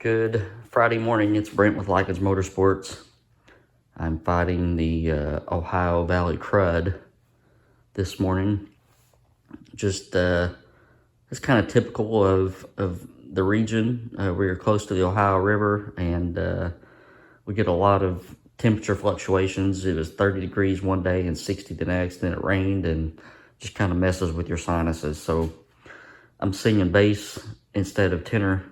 Good Friday morning, it's Brent with Lykins Motorsports. I'm fighting the Ohio Valley crud this morning. Just, it's kind of typical of the region. We're close to the Ohio River, and we get a lot of temperature fluctuations. It was 30 degrees one day and 60 the next, then it rained, and just kind of messes with your sinuses. So I'm singing bass instead of tenor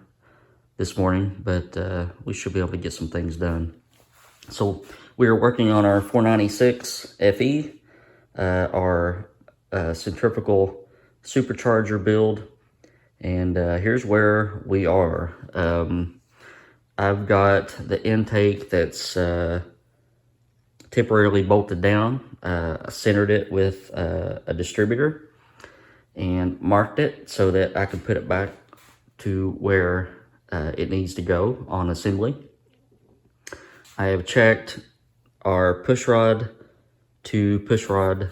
this morning, but we should be able to get some things done. So we are working on our 496 FE, our centrifugal supercharger build, and here's where we are. I've got the intake that's temporarily bolted down. I centered it with a distributor and marked it so that I could put it back to where it needs to go on assembly. I have checked our pushrod to pushrod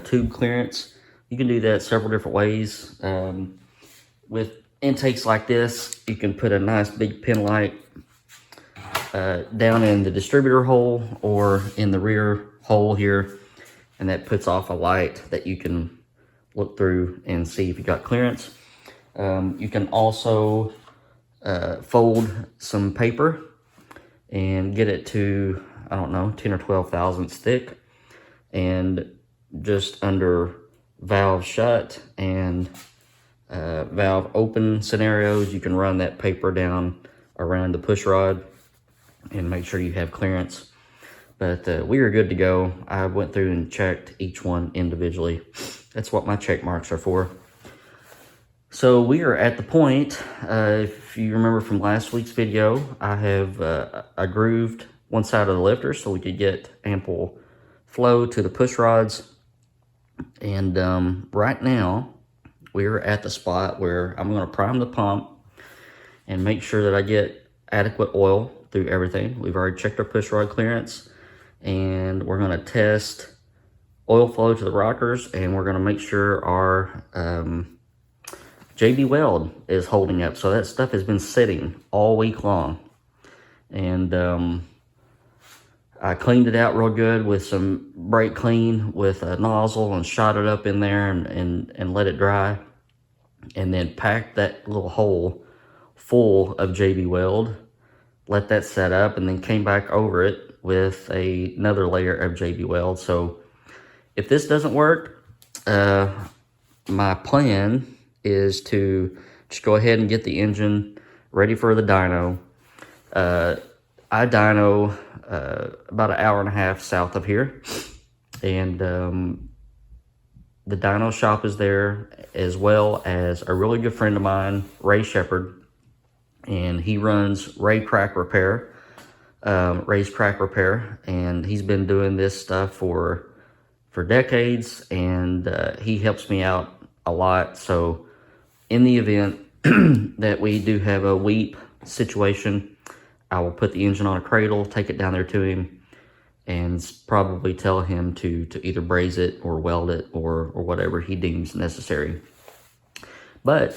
tube clearance. You can do that several different ways. With intakes like this, you can put a nice big pin light down in the distributor hole or in the rear hole here, and that puts off a light that you can look through and see if you got clearance. You can also fold some paper and get it to, I don't know, 10 or 12 thousandths thick, and just under valve shut and valve open scenarios, you can run that paper down around the push rod and make sure you have clearance. But we are good to go. I went through and checked each one individually. That's what my check marks are for. So we are at the point, if you remember from last week's video, I have I grooved one side of the lifter so we could get ample flow to the push rods. And right now, we're at the spot where I'm going to prime the pump and make sure that I get adequate oil through everything. We've already checked our push rod clearance, and we're going to test oil flow to the rockers, and we're going to make sure our JB weld is holding up. So that stuff has been sitting all week long, and I cleaned it out real good with some brake clean with a nozzle and shot it up in there and let it dry, and then packed that little hole full of JB weld, let that set up, and then came back over it with another layer of JB weld. So if this doesn't work, my plan is to just go ahead and get the engine ready for the dyno. I dyno about an hour and a half south of here, and the dyno shop is there, as well as a really good friend of mine, Ray Shepard, and he runs Ray's Crack Repair, and he's been doing this stuff for decades, and he helps me out a lot. So in the event that we do have a weep situation, I will put the engine on a cradle, take it down there to him, and probably tell him to either braze it or weld it or whatever he deems necessary. But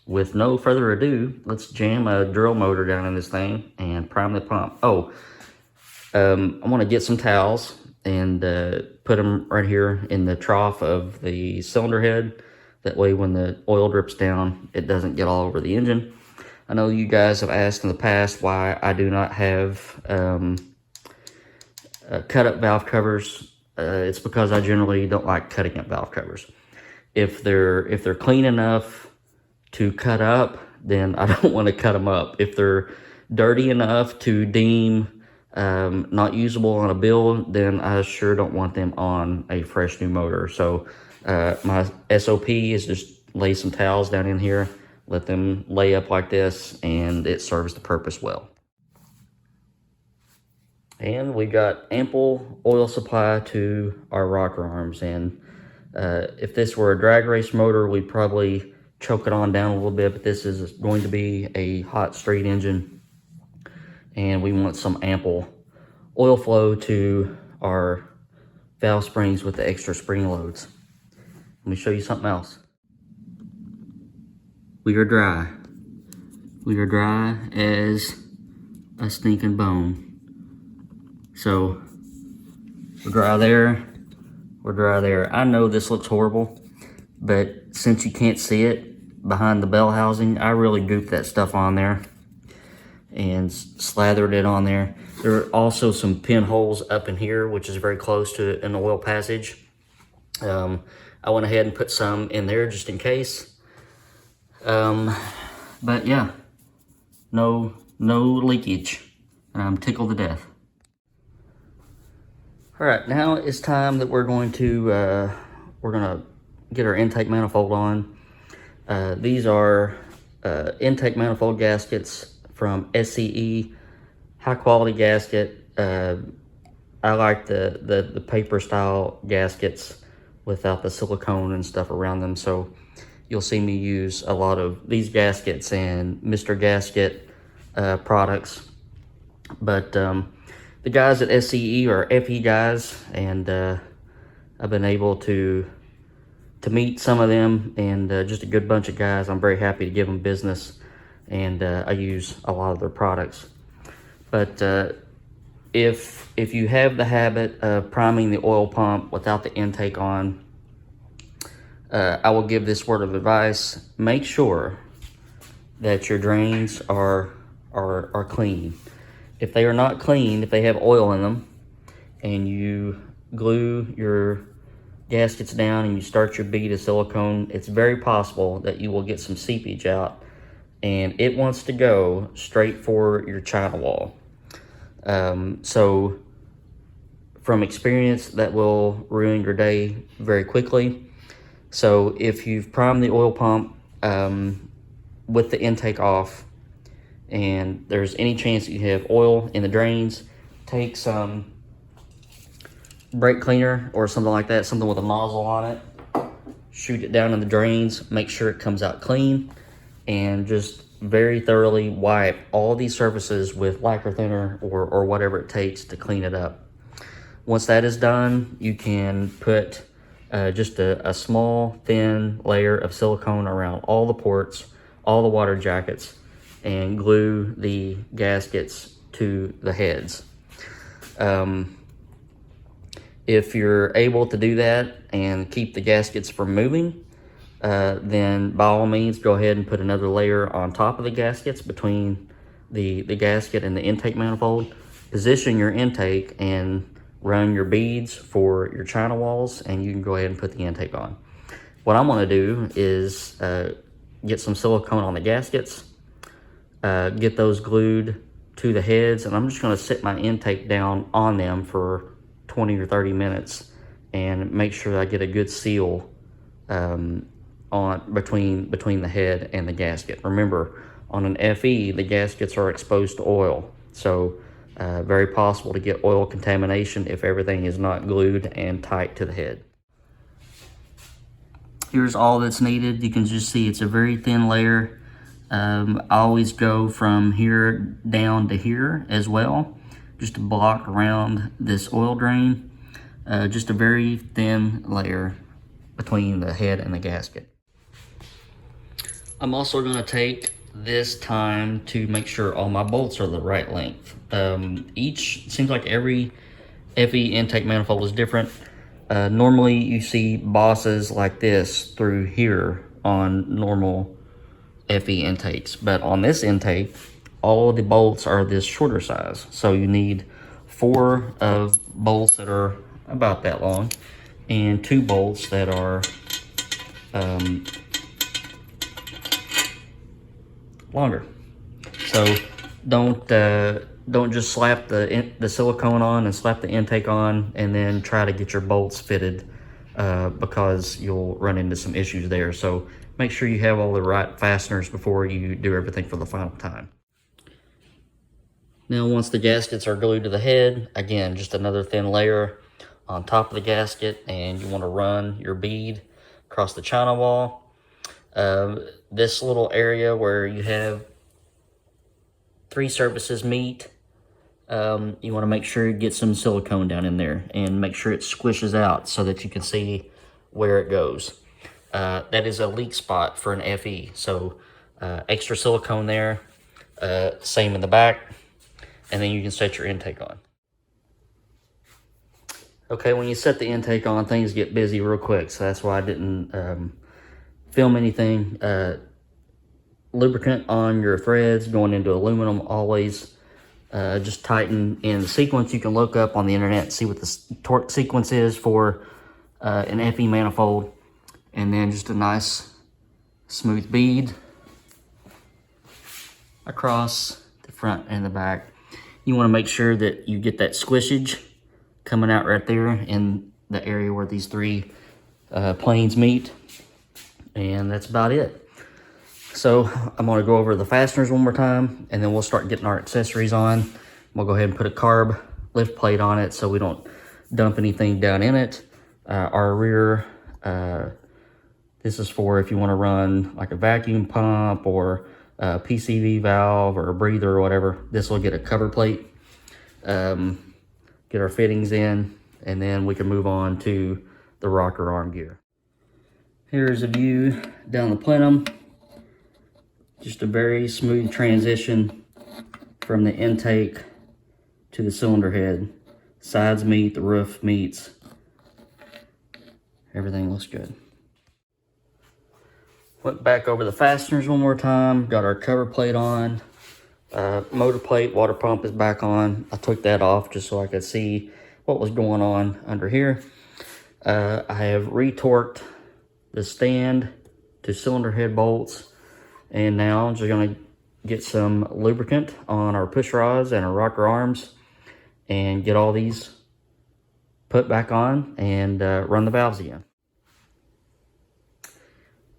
with no further ado, let's jam a drill motor down in this thing and prime the pump. Oh, I want to get some towels and put them right here in the trough of the cylinder head. That way when the oil drips down, it doesn't get all over the engine. I know you guys have asked in the past why I do not have cut up valve covers. It's because I generally don't like cutting up valve covers. If they're clean enough to cut up, then I don't want to cut them up. If they're dirty enough to deem not usable on a build, then I sure don't want them on a fresh new motor. So my SOP is just lay some towels down in here, let them lay up like this, and it serves the purpose well. And we got ample oil supply to our rocker arms, and if this were a drag race motor, we'd probably choke it on down a little bit, but this is going to be a hot straight engine, and we want some ample oil flow to our valve springs with the extra spring loads. Let me show you something else. We are dry. We are dry as a stinking bone. So we're dry there, we're dry there. I know this looks horrible, but since you can't see it behind the bell housing, I really gooped that stuff on there and slathered it on there. There are also some pinholes up in here, which is very close to an oil passage. I went ahead and put some in there just in case. But yeah, no leakage, and I'm tickled to death. All right, now it's time that we're gonna get our intake manifold on. These are intake manifold gaskets from SCE, high quality gasket. I like the paper style gaskets without the silicone and stuff around them. So you'll see me use a lot of these gaskets and Mr. Gasket products. But the guys at SCE are FE guys, and I've been able to meet some of them, and just a good bunch of guys. I'm very happy to give them business, and I use a lot of their products. But if you have the habit of priming the oil pump without the intake on, I will give this word of advice: make sure that your drains are clean. If they are not clean, if they have oil in them, and you glue your gaskets down and you start your bead of silicone, it's very possible that you will get some seepage out, and it wants to go straight for your china wall. So from experience, that will ruin your day very quickly. So if you've primed the oil pump with the intake off, and there's any chance that you have oil in the drains, take some brake cleaner or something like that, something with a nozzle on it, shoot it down in the drains, make sure it comes out clean, and just very thoroughly wipe all these surfaces with lacquer thinner or whatever it takes to clean it up. Once that is done, you can put just a small thin layer of silicone around all the ports, all the water jackets, and glue the gaskets to the heads. If you're able to do that and keep the gaskets from moving, then by all means go ahead and put another layer on top of the gaskets between the gasket and the intake manifold. Position your intake and run your beads for your china walls, and you can go ahead and put the intake on. What I'm going to do is get some silicone on the gaskets, get those glued to the heads, and I'm just going to sit my intake down on them for 20 or 30 minutes and make sure I get a good seal on between the head and the gasket. Remember, on an FE, the gaskets are exposed to oil, so very possible to get oil contamination if everything is not glued and tight to the head. Here's all that's needed. You can just see it's a very thin layer. I always go from here down to here as well, just to block around this oil drain. Just a very thin layer between the head and the gasket. I'm also going to take this time to make sure all my bolts are the right length. Seems like every FE intake manifold is different. Normally you see bosses like this through here on normal FE intakes, but on this intake, all of the bolts are this shorter size. So you need 4 of bolts that are about that long, and 2 bolts that are longer. So don't just slap the silicone on and slap the intake on and then try to get your bolts fitted, because you'll run into some issues there. So make sure you have all the right fasteners before you do everything for the final time. Now, once the gaskets are glued to the head, again, just another thin layer on top of the gasket, and you want to run your bead across the china wall. This little area where you have 3 surfaces meet, you want to make sure you get some silicone down in there and make sure it squishes out so that you can see where it goes. That is a leak spot for an FE, so extra silicone there Same in the back. And then you can set your intake on. Okay, when you set the intake on, things get busy real quick, so that's why I didn't film anything. Lubricant on your threads, going into aluminum always. Just tighten in the sequence. You can look up on the internet and see what the torque sequence is for an FE manifold. And then just a nice smooth bead across the front and the back. You want to make sure that you get that squishage coming out right there in the area where these three planes meet. And that's about it. So I'm going to go over the fasteners one more time, and then we'll start getting our accessories on. We'll go ahead and put a carb lift plate on it so we don't dump anything down in it. Our rear, this is for if you want to run like a vacuum pump or a PCV valve or a breather or whatever. This will get a cover plate. Get our fittings in, and then we can move on to the rocker arm gear. Here's a view down the plenum. Just a very smooth transition from the intake to the cylinder head. Sides meet, the roof meets. Everything looks good. Went back over the fasteners one more time. Got our cover plate on. Motor plate, water pump is back on. I took that off just so I could see what was going on under here. I have retorqued the stand to cylinder head bolts, and now I'm just going to get some lubricant on our push rods and our rocker arms and get all these put back on and run the valves again.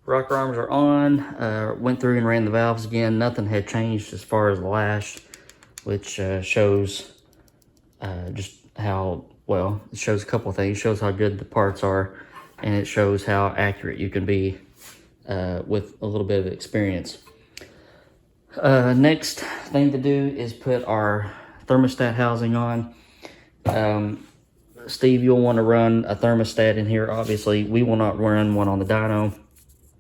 Rocker arms are on. Went through and ran the valves again. Nothing had changed as far as the lash, which shows just how, well, it shows a couple of things. It shows how good the parts are, and it shows how accurate you can be with a little bit of experience. Next thing to do is put our thermostat housing on. Steve, you'll want to run a thermostat in here. Obviously, we will not run one on the dyno.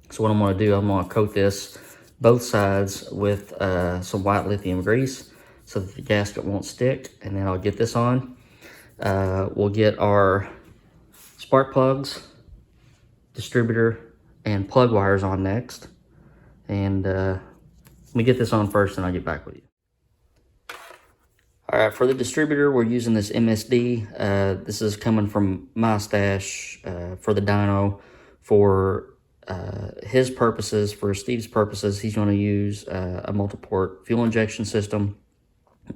So what I'm going to do, I'm going to coat this both sides with some white lithium grease so that the gasket won't stick, and then I'll get this on. We'll get our spark plugs, distributor, and plug wires on next. And let me get this on first and I'll get back with you. All right, for the distributor, we're using this MSD. This is coming from my stash for the dyno. For his purposes, for Steve's purposes, he's going to use a multi-port fuel injection system,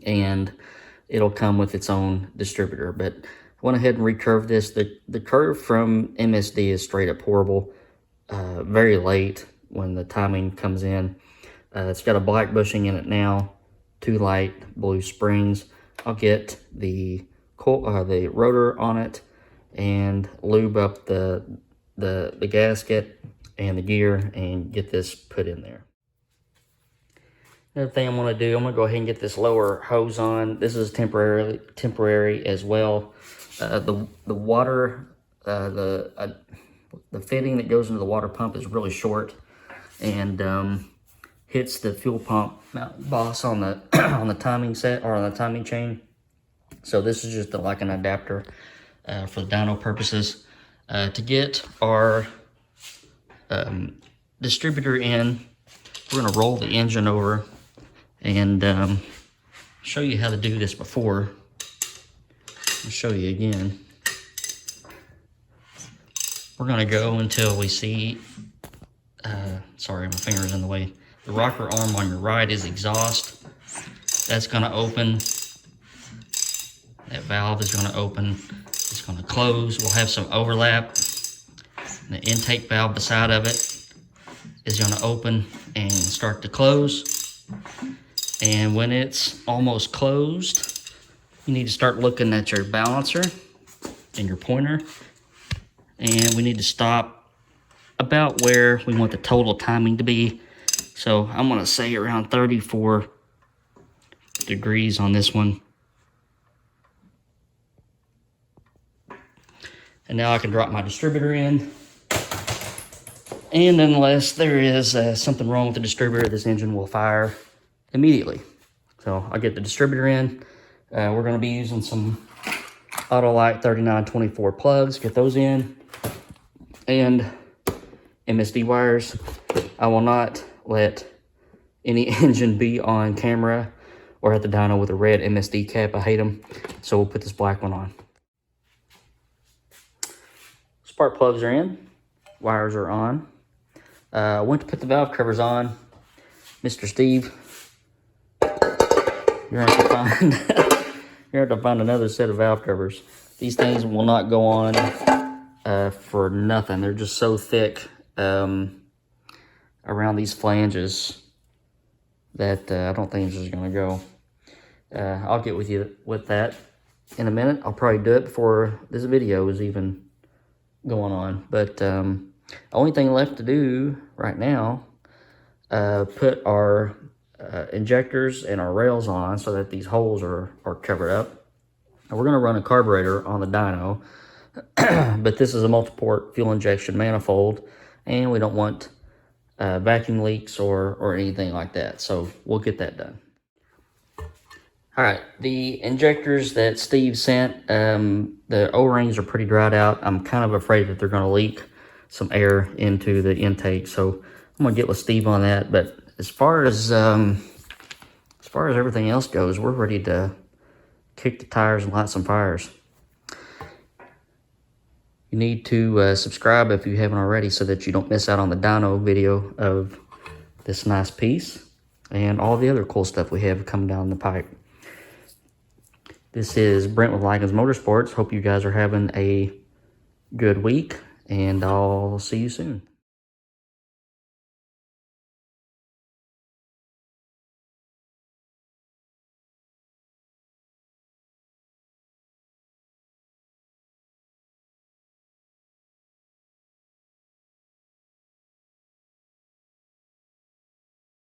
and it'll come with its own distributor. But I went ahead and recurved this. The curve from MSD is straight up horrible, very late when the timing comes in. It's got a black bushing in it now, 2 light blue springs. I'll get the rotor on it and lube up the gasket and the gear and get this put in there. Another thing I'm going to do, I'm going to go ahead and get this lower hose on. This is temporary as well. The water, the fitting that goes into the water pump is really short and hits the fuel pump boss on the on the timing set or on the timing chain. So this is just like an adapter for the dyno purposes. To get our distributor in, we're going to roll the engine over and show you how to do this before. I'll show you again. We're going to go until we see, sorry, my finger's in the way. The rocker arm on your right is exhaust. That's going to open. That valve is going to open. It's going to close. We'll have some overlap. The intake valve beside of it is going to open and start to close. And when it's almost closed, you need to start looking at your balancer and your pointer. And we need to stop about where we want the total timing to be. So I'm going to say around 34 degrees on this one. And now I can drop my distributor in. And unless there is something wrong with the distributor, this engine will fire immediately. So I'll get the distributor in. We're going to be using some Autolite 3924 plugs. Get those in. And MSD wires. I will not let any engine be on camera or at the dyno with a red MSD cap. I hate them. So we'll put this black one on. Spark plugs are in. Wires are on. I went to put the valve covers on. Mr. Steve, you're going to have to find you're going to have to find another set of valve covers. These things will not go on for nothing. They're just so thick around these flanges that I don't think this is going to go. I'll get with you with that in a minute. I'll probably do it before this video is even going on. But the only thing left to do right now, put our injectors and our rails on so that these holes are covered up. And we're going to run a carburetor on the dyno, but this is a multi-port fuel injection manifold, and we don't want vacuum leaks or anything like that. So we'll get that done. All right, the injectors that Steve sent, the O-rings are pretty dried out. I'm kind of afraid that they're going to leak some air into the intake, so I'm going to get with Steve on that. But as far as everything else goes, we're ready to kick the tires and light some fires. You need to subscribe if you haven't already so that you don't miss out on the dyno video of this nice piece and all the other cool stuff we have coming down the pipe. This is Brent with Lykins Motorsports. Hope you guys are having a good week, and I'll see you soon.